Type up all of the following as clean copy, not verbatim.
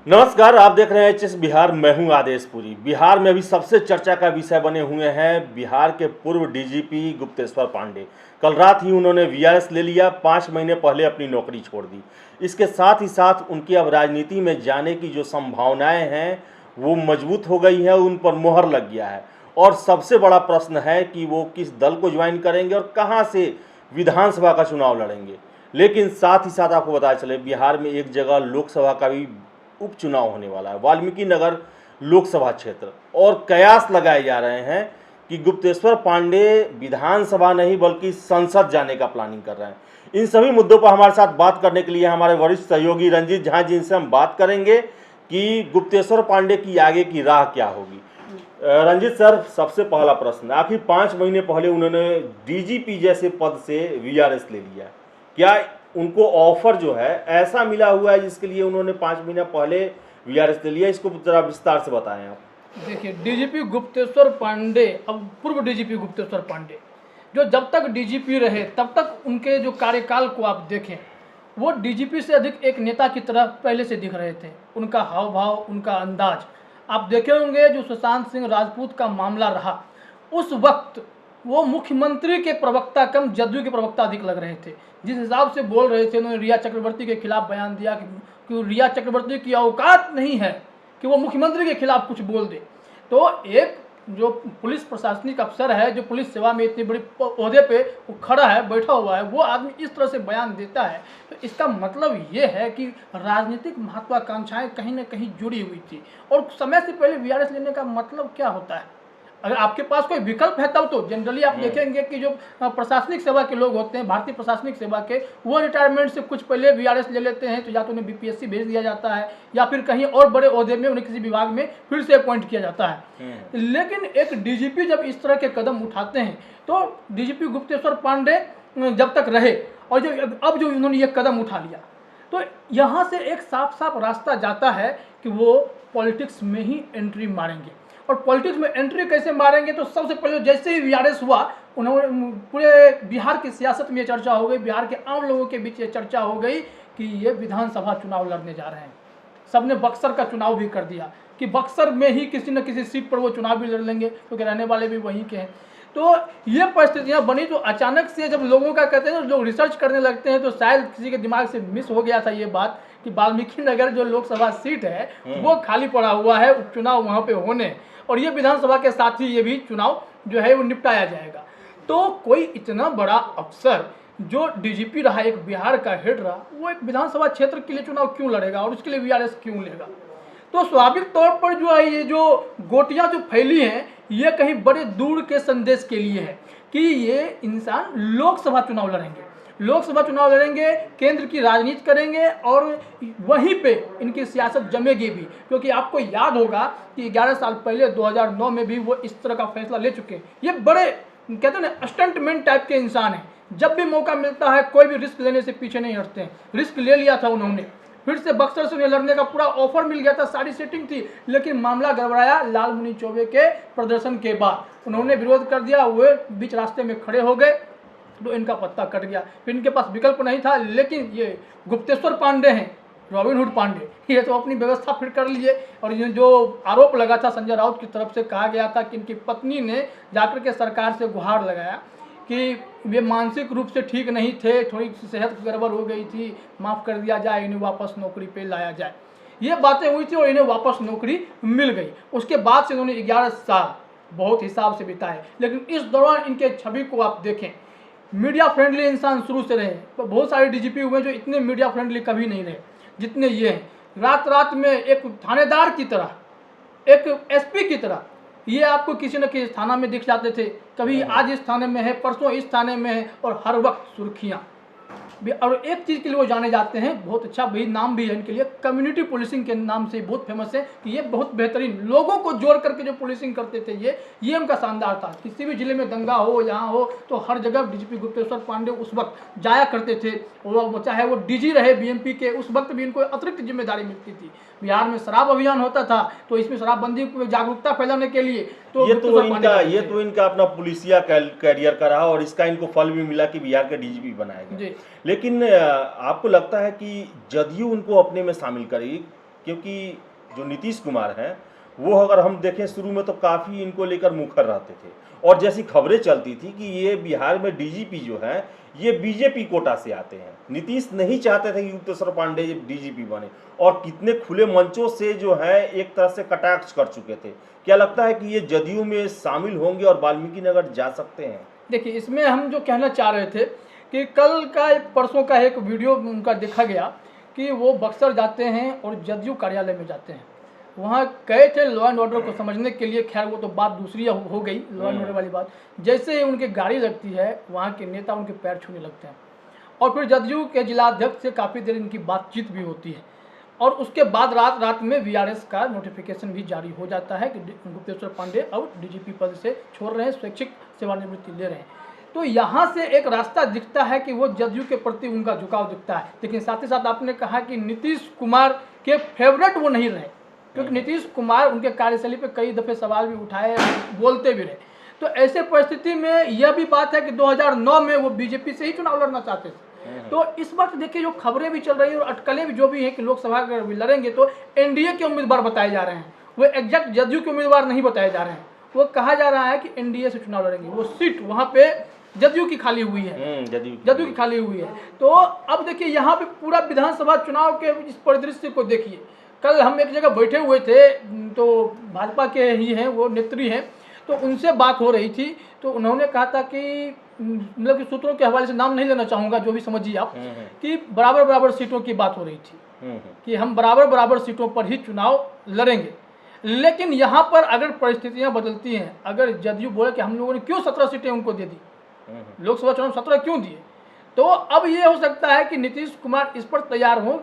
नमस्कार, आप देख रहे हैं एचएस बिहार। मैं हूं आदेश पुरी। बिहार में अभी सबसे चर्चा का विषय बने हुए हैं बिहार के पूर्व डीजीपी गुप्तेश्वर पांडे। कल रात ही उन्होंने वीआरएस ले लिया, 5 महीने पहले अपनी नौकरी छोड़ दी। इसके साथ ही साथ उनकी अब राजनीति में जाने की जो संभावनाएं हैं वो मजबूत हो गई हैं, उन पर मोहर लग गया है। और सबसे बड़ा प्रश्न है कि वो किस दल को ज्वाइन करेंगे और कहाँ से विधानसभा का चुनाव लड़ेंगे। लेकिन साथ ही साथ आपको बताया चले, बिहार में एक जगह लोकसभा का भी उपचुनाव होने वाला है, वाल्मीकि नगर लोकसभा क्षेत्र। और कयास लगाए जा रहे हैं कि गुप्तेश्वर पांडे विधानसभा नहीं बल्कि संसद जाने का प्लानिंग कर रहे हैं। इन सभी मुद्दों पर हमारे साथ बात करने के लिए हमारे वरिष्ठ सहयोगी रंजीत झा, जिनसे हम बात करेंगे कि गुप्तेश्वर पांडे की आगे की राह क्या होगी। रंजीत सर, सबसे पहला प्रश्न, आखिर 5 महीने पहले उन्होंने डीजीपी जैसे पद से वीआरएस ले लिया, क्या उनको ऑफर जो है ऐसा मिला हुआ है जिसके लिए उन्होंने 5 महीना पहले वीआरएस ले लिया? इसको जरा विस्तार से बताएं आप। देखिए, डीजीपी गुप्तेश्वर पांडे, अब पूर्व डीजीपी गुप्तेश्वर पांडे जो जब तक डीजीपी रहे तब तक उनके जो कार्यकाल को आप देखें, वो डीजीपी से अधिक एक नेता की तरह पहले से दिख रहे थे। उनका हाव भाव, उनका अंदाज आप देखे होंगे। जो सुशांत सिंह राजपूत का मामला रहा, उस वक्त वो मुख्यमंत्री के प्रवक्ता कम जदयू के प्रवक्ता अधिक लग रहे थे। जिस हिसाब से बोल रहे थे, उन्होंने रिया चक्रवर्ती के खिलाफ बयान दिया कि रिया चक्रवर्ती की औकात नहीं है कि वो मुख्यमंत्री के खिलाफ कुछ बोल दे। तो एक जो पुलिस प्रशासनिक अफसर है, जो पुलिस सेवा में इतनी बड़ी ओहदे पे वो खड़ा है, बैठा हुआ है, वो आदमी इस तरह से बयान देता है, तो इसका मतलब ये है कि राजनीतिक महत्वाकांक्षाएं कहीं ना कहीं जुड़ी हुई थी। और समय से पहले वीआरएस लेने का मतलब क्या होता है? अगर आपके पास कोई विकल्प है तब तो जनरली आप देखेंगे कि जो प्रशासनिक सेवा के लोग होते हैं, भारतीय प्रशासनिक सेवा के, वो रिटायरमेंट से कुछ पहले वीआरएस ले लेते हैं। तो या तो उन्हें बीपीएससी भेज दिया जाता है या फिर कहीं और बड़े ओहदे में उन्हें किसी विभाग में फिर से अपॉइंट किया जाता है। लेकिन एक डीजीपी जब इस तरह के कदम उठाते हैं, तो डीजीपी गुप्तेश्वर पांडे जब तक रहे और अब जो उन्होंने ये कदम उठा लिया, तो यहाँ से एक साफ साफ रास्ता जाता है कि वो पॉलिटिक्स में ही एंट्री मारेंगे। और पॉलिटिक्स में एंट्री कैसे मारेंगे? तो सबसे पहले जैसे ही वीआरएस हुआ, उन्होंने पूरे बिहार की सियासत में ये चर्चा हो गई, बिहार के आम लोगों के बीच ये चर्चा हो गई कि ये विधानसभा चुनाव लड़ने जा रहे हैं। सबने बक्सर का चुनाव भी कर दिया कि बक्सर में ही किसी न किसी सीट पर वो चुनाव भी लड़ लेंगे, क्योंकि रहने वाले भी वहीं के हैं। तो ये परिस्थितियां बनी। तो अचानक से जब लोगों का कहते हैं, लोग रिसर्च करने लगते हैं, तो शायद किसी के दिमाग से मिस हो गया था ये बात कि वाल्मीकि नगर जो लोकसभा सीट है वो खाली पड़ा हुआ है, उपचुनाव वहाँ पे होने, और ये विधानसभा के साथ ही ये भी चुनाव जो है वो निपटाया जाएगा। तो कोई इतना बड़ा अफसर जो डीजीपी रहा, एक बिहार का हेड रहा, वो एक विधानसभा क्षेत्र के लिए चुनाव क्यों लड़ेगा और उसके लिए वीआरएस क्यों लेगा? तो स्वाभाविक तौर पर जो है ये जो गोटियां जो फैली हैं, ये कहीं बड़े दूर के संदेश के लिए है कि ये इंसान लोकसभा चुनाव लड़ेंगे, लोकसभा चुनाव लड़ेंगे, केंद्र की राजनीति करेंगे और वहीं पे इनकी सियासत जमेगी भी। क्योंकि आपको याद होगा कि 11 साल पहले 2009 में भी वो इस तरह का फैसला ले चुके हैं। ये बड़े कहते हैं ना स्टंटमैन टाइप के इंसान हैं। जब भी मौका मिलता है कोई भी रिस्क लेने से पीछे नहीं हटते हैं। रिस्क ले लिया था उन्होंने, फिर से बक्सर से उन्हें लड़ने का पूरा ऑफर मिल गया था, सारी सेटिंग थी, लेकिन मामला गड़बड़ाया लालमुनि चौबे के प्रदर्शन के बाद। उन्होंने विरोध कर दिया, वो बीच रास्ते में खड़े हो गए, तो इनका पत्ता कट गया। फिर इनके पास विकल्प नहीं था। लेकिन ये गुप्तेश्वर पांडे हैं, रॉबिनहुड पांडे, ये तो अपनी व्यवस्था फिर कर लिए। और ये जो आरोप लगा था संजय राउत की तरफ से, कहा गया था कि इनकी पत्नी ने जाकर के सरकार से गुहार लगाया कि वे मानसिक रूप से ठीक नहीं थे, थोड़ी सेहत गड़बड़ हो गई थी, माफ़ कर दिया जाए, इन्हें वापस नौकरी पे लाया जाए। ये बातें हुई थी और इन्हें वापस नौकरी मिल गई। उसके बाद से इन्होंने 11 साल बहुत हिसाब से बिताए। लेकिन इस दौरान इनके छवि को आप देखें, मीडिया फ्रेंडली इंसान शुरू से रहे। बहुत सारे डीजीपी हुए जो इतने मीडिया फ्रेंडली कभी नहीं रहे जितने ये हैं। रात रात में एक थानेदार की तरह, एक एसपी की तरह ये आपको किसी न किसी थाना में दिख जाते थे। कभी आज इस थाने में है, परसों इस थाने में है, और हर वक्त सुर्खियाँ। और एक चीज़ के लिए वो जाने जाते हैं, बहुत अच्छा भी नाम भी है इनके लिए, कम्युनिटी पुलिसिंग के नाम से बहुत फेमस है कि ये बहुत बेहतरीन लोगों को जोड़ करके जो पुलिसिंग करते थे, ये उनका शानदार था। किसी भी जिले में दंगा हो, यहाँ हो, तो हर जगह डीजीपी गुप्तेश्वर पांडे उस वक्त जाया करते थे। वो चाहे वो डीजी रहे बीएमपी के, उस वक्त भी इनको अतिरिक्त जिम्मेदारी मिलती थी। बिहार में शराब अभियान होता था, तो इसमें शराबबंदी को जागरूकता फैलाने के लिए तो ये तो इनका अपना पुलिसिया कैरियर का रहा और इसका इनको फल भी मिला कि बिहार के डीजीपी बनाए गए। लेकिन आपको लगता है कि जदयू उनको अपने में शामिल करेगी? क्योंकि जो नीतीश कुमार हैं वो अगर हम देखें शुरू में तो काफ़ी इनको लेकर मुखर रहते थे, और जैसी खबरें चलती थी कि ये बिहार में डीजीपी जो है ये बीजेपी कोटा से आते हैं। नीतीश नहीं चाहते थे कि गुप्तेश्वर पांडे डीजीपी बने, और कितने खुले मंचों से जो है एक तरह से कटाक्ष कर चुके थे। क्या लगता है कि ये जदयू में शामिल होंगे और वाल्मीकि नगर जा सकते हैं? देखिए, इसमें हम जो कहना चाह रहे थे कि कल का परसों का एक वीडियो उनका देखा गया कि वो बक्सर जाते हैं और जदयू कार्यालय में जाते हैं। वहाँ गए थे लॉ एंड ऑर्डर को समझने के लिए, खैर वो तो बात दूसरी हो गई, लॉ एंड ऑर्डर वाली बात। जैसे ही उनकी गाड़ी लगती है वहाँ के नेता उनके पैर छूने लगते हैं, और फिर जदयू के जिलाध्यक्ष से काफ़ी देर इनकी बातचीत भी होती है, और उसके बाद रात में वीआरएस का नोटिफिकेशन भी जारी हो जाता है कि गुप्तेश्वर पांडे अब डीजीपी पद से छोड़ रहे हैं, स्वैच्छिक सेवानिवृत्ति ले रहे हैं। तो यहाँ से एक रास्ता दिखता है कि वो जदयू के प्रति उनका झुकाव दिखता है। लेकिन साथ ही साथ आपने कहा कि नीतीश कुमार के फेवरेट वो नहीं रहे, क्योंकि नीतीश कुमार उनके कार्यशैली पे कई दफ़े सवाल भी उठाए, बोलते भी रहे। तो ऐसे परिस्थिति में यह भी बात है कि 2009 में वो बीजेपी से ही चुनाव लड़ना चाहते थे। तो इस वक्त देखिए जो खबरें भी चल रही है और अटकलें भी जो भी हैं कि लोकसभा अगर भी लड़ेंगे तो एनडीए के उम्मीदवार बताए जा रहे हैं, वो एग्जैक्ट जदयू के उम्मीदवार नहीं बताए जा रहे हैं। वो कहा जा रहा है कि एनडीए से चुनाव लड़ेंगे, वो सीट वहाँ पे जदयू की खाली हुई है, जदयू की खाली हुई है। तो अब देखिए यहाँ पे पूरा विधानसभा चुनाव के इस परिदृश्य को देखिए। कल हम एक जगह बैठे हुए थे, तो भाजपा के ही हैं, वो नेत्री हैं, तो उनसे बात हो रही थी, तो उन्होंने कहा था कि मतलब कि सूत्रों के हवाले से नाम नहीं लेना चाहूँगा, जो भी समझिए आप, कि बराबर सीटों की बात हो रही थी कि हम बराबर सीटों पर ही चुनाव लड़ेंगे। लेकिन यहाँ पर अगर परिस्थितियाँ बदलती हैं, अगर जदयू बोले कि हम लोगों ने क्यों 17 सीटें उनको दे दी, लोकसभा चुनाव 17 क्यों दिए, तो अब ये हो सकता है कि नीतीश कुमार इस पर तैयार हों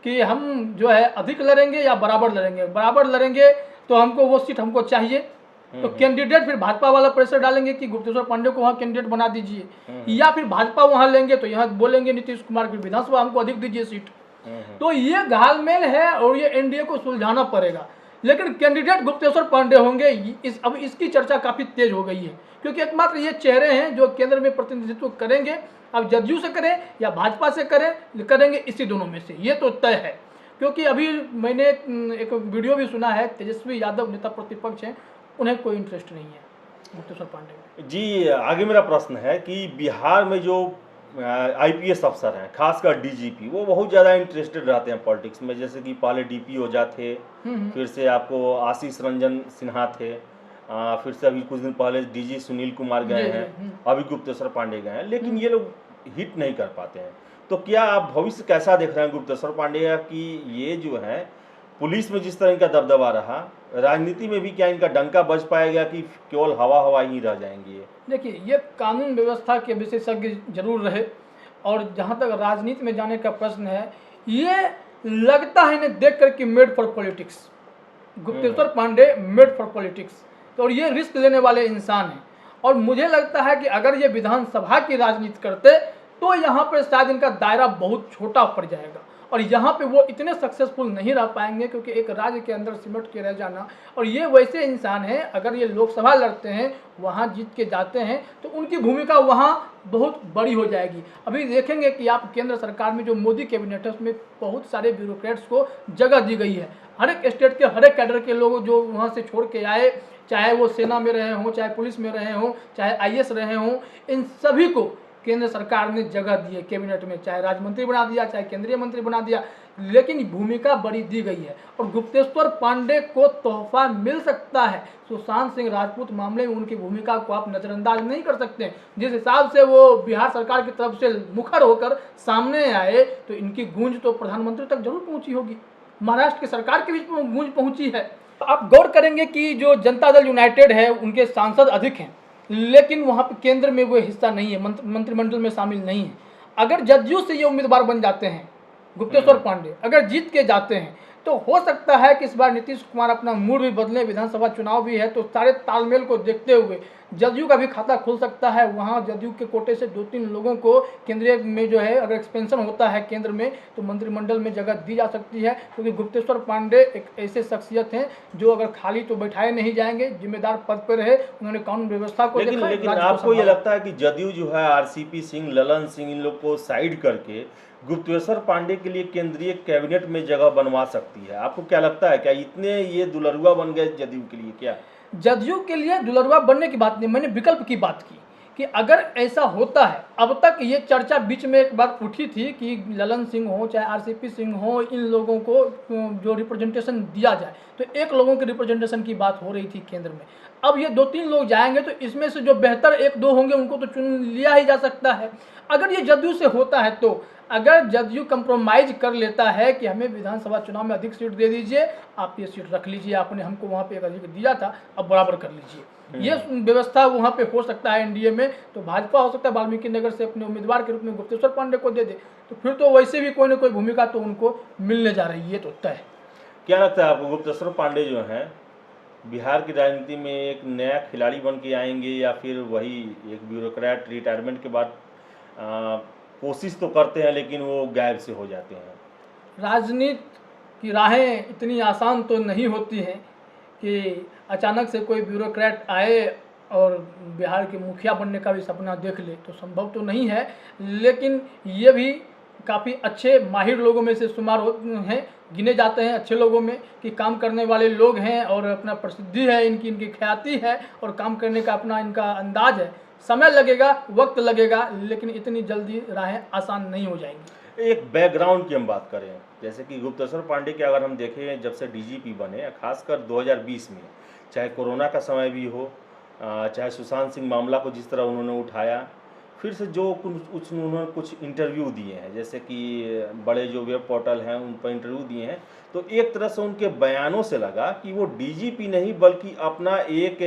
कि हम जो है अधिक लड़ेंगे या बराबर लड़ेंगे। बराबर लड़ेंगे तो हमको वो सीट हमको चाहिए, तो कैंडिडेट फिर भाजपा वाला प्रेशर डालेंगे कि गुप्तेश्वर पांडे को वहाँ कैंडिडेट बना दीजिए, या फिर भाजपा वहाँ लेंगे तो यहाँ बोलेंगे नीतीश कुमार की विधानसभा हमको अधिक दीजिए सीट। तो ये घालमेल है और ये एनडीए को सुलझाना पड़ेगा। लेकिन कैंडिडेट गुप्तेश्वर पांडे होंगे, अब इसकी चर्चा काफ़ी तेज हो गई है, क्योंकि एकमात्र ये चेहरे हैं जो केंद्र में प्रतिनिधित्व करेंगे। अब जदयू से करें या भाजपा से करेंगे इसी दोनों में से, ये तो तय है। क्योंकि अभी मैंने एक वीडियो भी सुना है, तेजस्वी यादव नेता प्रतिपक्ष हैं, उन्हें कोई इंटरेस्ट नहीं है गुप्तेश्वर पांडे में। जी, आगे मेरा प्रश्न है कि बिहार में जो आईपीएस अफसर हैं, खासकर डीजीपी, वो बहुत ज़्यादा इंटरेस्टेड रहते हैं पॉलिटिक्स में। जैसे कि पहले डीपी ओझा थे, फिर से आपको आशीष रंजन सिन्हा थे, फिर से अभी कुछ दिन पहले डीजी सुनील कुमार गए हैं, अभी गुप्तेश्वर पांडे गए हैं, लेकिन ये लोग हिट नहीं कर पाते हैं। तो क्या आप भविष्य कैसा देख रहे हैं गुप्तेश्वर पांडे का, कि ये जो है पुलिस में जिस तरह इनका दबदबा रहा, राजनीति में भी क्या इनका डंका बज पाएगा कि केवल हवा ही रह जाएंगी? देखिए, ये कानून व्यवस्था के विशेषज्ञ जरूर रहे, और जहाँ तक राजनीति में जाने का प्रश्न है, ये लगता है इन्हें देख कर कि made for politics, Gupteshwar Pandey made for politics, और ये रिस्क लेने वाले इंसान हैं। और मुझे लगता है कि अगर ये विधानसभा की राजनीति करते तो यहाँ पर शायद इनका दायरा बहुत छोटा पड़ जाएगा, और यहाँ पे वो इतने सक्सेसफुल नहीं रह पाएंगे, क्योंकि एक राज्य के अंदर सिमट के रह जाना। और ये वैसे इंसान हैं, अगर ये लोकसभा लड़ते हैं, वहाँ जीत के जाते हैं, तो उनकी भूमिका वहाँ बहुत बड़ी हो जाएगी। अभी देखेंगे कि आप केंद्र सरकार में जो मोदी कैबिनेट है, उसमें बहुत सारे ब्यूरोक्रेट्स को जगह दी गई है। हर एक स्टेट के हर एक कैडर के लोग जो वहाँ से छोड़ के आए, चाहे वो सेना में रहे हों, चाहे पुलिस में रहे हों, चाहे आईएएस रहे हों, इन सभी को केंद्र सरकार ने जगह दी है कैबिनेट में, चाहे राज्य मंत्री बना दिया, चाहे केंद्रीय मंत्री बना दिया, लेकिन भूमिका बड़ी दी गई है। और गुप्तेश्वर पांडे को तोहफा मिल सकता है। सुशांत सिंह राजपूत मामले में उनकी भूमिका को आप नज़रअंदाज नहीं कर सकते। जिस हिसाब से वो बिहार सरकार की तरफ से मुखर होकर सामने आए, तो इनकी गूंज तो प्रधानमंत्री तक जरूर पहुंची होगी, महाराष्ट्र की सरकार के बीच में गूंज पहुंची है। आप गौर करेंगे कि जो जनता दल यूनाइटेड है, उनके सांसद अधिक हैं, लेकिन वहाँ पे केंद्र में वो हिस्सा नहीं है, मंत्रिमंडल में शामिल नहीं है। अगर जदयू से ये उम्मीदवार बन जाते हैं गुप्तेश्वर पांडे, अगर जीत के जाते हैं, तो हो सकता है कि इस बार नीतीश कुमार अपना मूड भी बदले, विधानसभा चुनाव भी है, तो सारे तालमेल को देखते हुए जदयू का भी खाता खुल सकता है। वहाँ जदयू के कोटे से 2-3 लोगों को केंद्रीय में जो है अगर एक्सपेंशन होता है केंद्र में तो मंत्रिमंडल में जगह दी जा सकती है, क्योंकि गुप्तेश्वर पांडे एक ऐसे शख्सियत हैं जो अगर खाली तो बैठाए नहीं जाएंगे, जिम्मेदार पद पर रहे, उन्होंने कानून व्यवस्था को लेकिन देखा, लेकिन राज्य को आपको ये संभाला। लगता है कि जदयू जो है आरसीपी सिंह, ललन सिंह, इन लोग को साइड करके गुप्तेश्वर पांडे के लिए केंद्रीय कैबिनेट में जगह बनवा सकती है? आपको क्या लगता है, क्या इतने ये दुलरुआ बन गए जदयू के लिए क्या? जदयू के लिए दुलरुआ बनने की बात नहीं, मैंने विकल्प की बात की कि अगर ऐसा होता है, अब तक ये चर्चा बीच में एक बार उठी थी कि ललन सिंह हो चाहे आरसीपी सिंह हो, इन लोगों को जो रिप्रेजेंटेशन दिया जाए, तो एक लोगों के रिप्रेजेंटेशन की बात हो रही थी केंद्र में। अब ये 2-3 लोग जाएंगे तो इसमें से जो बेहतर 1-2 होंगे उनको तो चुन लिया ही जा सकता है। अगर ये जदयू से होता है तो अगर जदयू कंप्रोमाइज कर लेता है कि हमें विधानसभा चुनाव में अधिक सीट दे दीजिए, आप ये सीट रख लीजिए, आपने हमको वहाँ पे एक अधिक दिया था, अब बराबर कर लीजिए, ये व्यवस्था वहाँ पे हो सकता है एनडीए में, तो भाजपा हो सकता है वाल्मीकि नगर से अपने उम्मीदवार के रूप में गुप्तेश्वर पांडे को दे दे, तो फिर तो वैसे भी कोई ना कोई भूमिका तो उनको मिलने जा रही है, ये तो तय है। क्या लगता है आपको, गुप्तेश्वर पांडे जो हैं बिहार की राजनीति में एक नया खिलाड़ी बन के आएंगे या फिर वही एक ब्यूरोक्रेट रिटायरमेंट के बाद कोशिश तो करते हैं लेकिन वो गायब से हो जाते हैं? राजनीति की राहें इतनी आसान तो नहीं होती हैं कि अचानक से कोई ब्यूरोक्रेट आए और बिहार के मुखिया बनने का भी सपना देख ले, तो संभव तो नहीं है, लेकिन ये भी काफ़ी अच्छे माहिर लोगों में से शुमार हैं, गिने जाते हैं अच्छे लोगों में कि काम करने वाले लोग हैं और अपना प्रसिद्धि है इनकी ख्याति है और काम करने का अपना इनका अंदाज है। समय लगेगा, वक्त लगेगा, लेकिन इतनी जल्दी राहें आसान नहीं हो जाएंगी। एक बैकग्राउंड की हम बात करें, जैसे कि गुप्तेश्वर पांडे के अगर हम देखें जब से डीजीपी बने, खासकर 2020 में, चाहे कोरोना का समय भी हो, चाहे सुशांत सिंह मामला को जिस तरह उन्होंने उठाया, फिर से जो उन्होंने कुछ इंटरव्यू दिए हैं, जैसे कि बड़े जो वेब पोर्टल हैं उन पर इंटरव्यू दिए हैं, तो एक तरह से उनके बयानों से लगा कि वो डीजीपी नहीं बल्कि अपना एक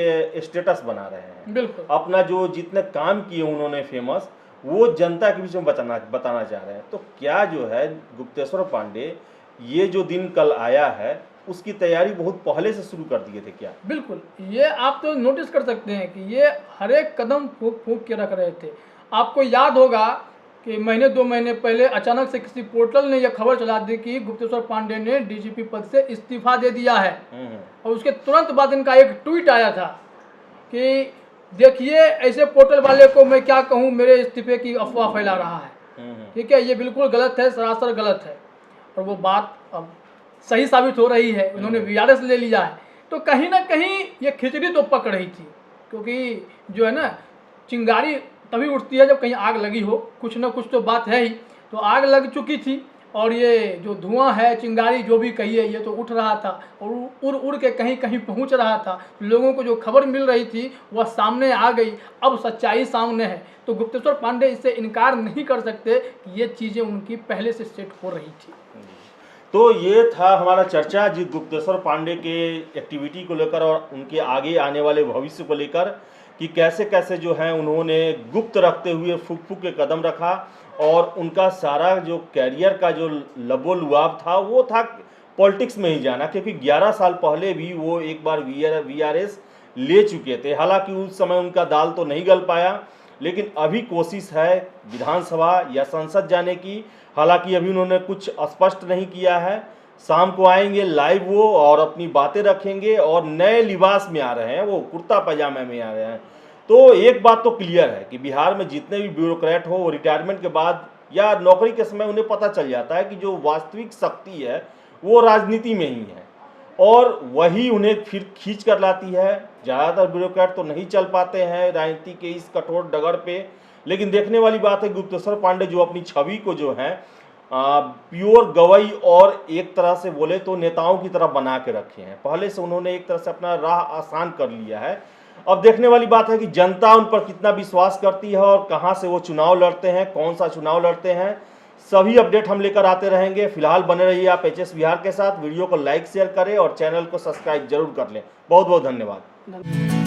स्टेटस बना रहे हैं। बिल्कुल, अपना जो जितने काम किए उन्होंने फेमस, वो जनता के बीच में बताना चाह रहे हैं। तो क्या जो है गुप्तेश्वर पांडे ये जो दिन कल आया है उसकी तैयारी बहुत पहले से शुरू कर दिए थे क्या? बिल्कुल, ये आप तो नोटिस कर सकते हैं कि ये हर एक कदम फूंक फूंक के रख रहे थे। आपको याद होगा कि महीने 2 महीने पहले अचानक से किसी पोर्टल ने यह खबर चला दी कि गुप्तेश्वर पांडे ने डीजीपी पद से इस्तीफा दे दिया है, और उसके तुरंत बाद इनका एक ट्वीट आया था कि देखिए ऐसे पोर्टल वाले को मैं क्या कहूँ, मेरे इस्तीफे की अफवाह फैला रहा है। ठीक है, ये बिल्कुल गलत है, सरासर गलत है, और वो बात अब सही साबित हो रही है। उन्होंने वीआरएस ले लिया है, तो कहीं ना कहीं ये खिचड़ी तो पक रही थी, क्योंकि जो है ना चिंगारी तभी उठती है जब कहीं आग लगी हो, कुछ ना कुछ तो बात है ही। तो आग लग चुकी थी और ये जो धुआं है, चिंगारी जो भी कहिए, ये तो उठ रहा था और उड़ उड़ के कहीं कहीं पहुंच रहा था। लोगों को जो खबर मिल रही थी वह सामने आ गई, अब सच्चाई सामने है। तो गुप्तेश्वर पांडे इससे इनकार नहीं कर सकते कि ये चीज़ें उनकी पहले से सेट हो रही थी। तो ये था हमारा चर्चा जी गुप्तेश्वर पांडे के एक्टिविटी को लेकर और उनके आगे आने वाले भविष्य को लेकर, कि कैसे कैसे जो है उन्होंने गुप्त रखते हुए फूक फूक के कदम रखा और उनका सारा जो कैरियर का जो लबोलुआब था वो था पॉलिटिक्स में ही जाना, क्योंकि 11 साल पहले भी वो एक बार वीआरएस ले चुके थे। हालांकि उस समय उनका दाल तो नहीं गल पाया, लेकिन अभी कोशिश है विधानसभा या संसद जाने की। हालांकि अभी उन्होंने कुछ स्पष्ट नहीं किया है। शाम को आएंगे लाइव वो और अपनी बातें रखेंगे और नए लिबास में आ रहे हैं, वो कुर्ता पजामे में आ रहे हैं। तो एक बात तो क्लियर है कि बिहार में जितने भी ब्यूरोक्रेट हो, वो रिटायरमेंट के बाद या नौकरी के समय उन्हें पता चल जाता है कि जो वास्तविक शक्ति है वो राजनीति में ही है, और वही उन्हें फिर खींच कर लाती है। ज़्यादातर ब्यूरोक्रेट तो नहीं चल पाते हैं राजनीति के इस कठोर डगर पे, लेकिन देखने वाली बात है गुप्तेश्वर पांडे जो अपनी छवि को जो है प्योर गवई और एक तरह से बोले तो नेताओं की तरह बना के रखे हैं। पहले से उन्होंने एक तरह से अपना राह आसान कर लिया है। अब देखने वाली बात है कि जनता उन पर कितना विश्वास करती है और कहां से वो चुनाव लड़ते हैं, कौन सा चुनाव लड़ते हैं। सभी अपडेट हम लेकर आते रहेंगे। फिलहाल बने रहिए आप एचएस बिहार के साथ। वीडियो को लाइक शेयर करें और चैनल को सब्सक्राइब जरूर कर लें। बहुत बहुत धन्यवाद।